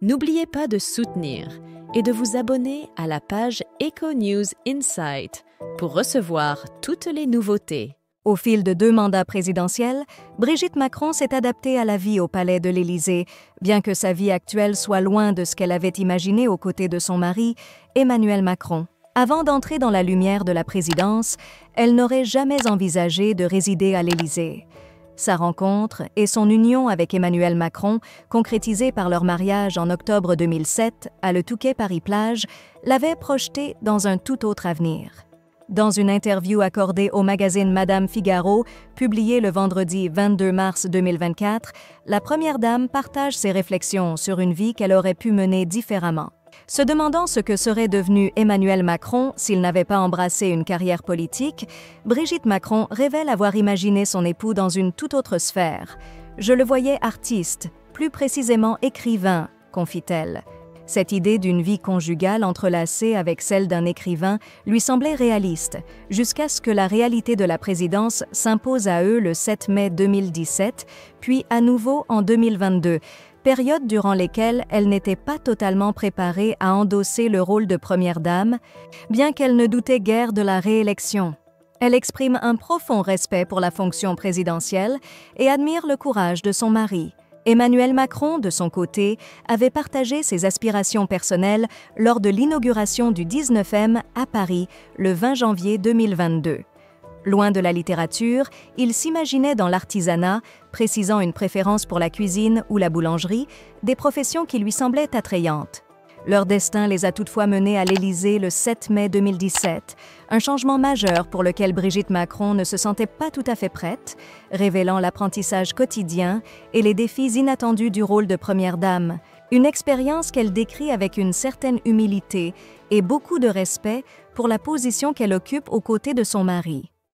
N'oubliez pas de soutenir et de vous abonner à la page Eco-News Insight pour recevoir toutes les nouveautés. Au fil de 2 mandats présidentiels, Brigitte Macron s'est adaptée à la vie au palais de l'Élysée, bien que sa vie actuelle soit loin de ce qu'elle avait imaginé aux côtés de son mari, Emmanuel Macron. Avant d'entrer dans la lumière de la présidence, elle n'aurait jamais envisagé de résider à l'Élysée. Sa rencontre et son union avec Emmanuel Macron, concrétisée par leur mariage en octobre 2007 à Le Touquet Paris-Plage, l'avaient projetée dans un tout autre avenir. Dans une interview accordée au magazine Madame Figaro, publiée le vendredi 22 mars 2024, la première dame partage ses réflexions sur une vie qu'elle aurait pu mener différemment. Se demandant ce que serait devenu Emmanuel Macron s'il n'avait pas embrassé une carrière politique, Brigitte Macron révèle avoir imaginé son époux dans une toute autre sphère. « Je le voyais artiste, plus précisément écrivain », confie-t-elle. Cette idée d'une vie conjugale entrelacée avec celle d'un écrivain lui semblait réaliste, jusqu'à ce que la réalité de la présidence s'impose à eux le 7 mai 2017, puis à nouveau en 2022, période durant lesquelles elle n'était pas totalement préparée à endosser le rôle de première dame, bien qu'elle ne doutait guère de la réélection. Elle exprime un profond respect pour la fonction présidentielle et admire le courage de son mari. Emmanuel Macron, de son côté, avait partagé ses aspirations personnelles lors de l'inauguration du 19e à Paris le 20 janvier 2022. Loin de la littérature, il s'imaginait dans l'artisanat, précisant une préférence pour la cuisine ou la boulangerie, des professions qui lui semblaient attrayantes. Leur destin les a toutefois menés à l'Élysée le 7 mai 2017, un changement majeur pour lequel Brigitte Macron ne se sentait pas tout à fait prête, révélant l'apprentissage quotidien et les défis inattendus du rôle de première dame, une expérience qu'elle décrit avec une certaine humilité et beaucoup de respect pour la position qu'elle occupe aux côtés de son mari.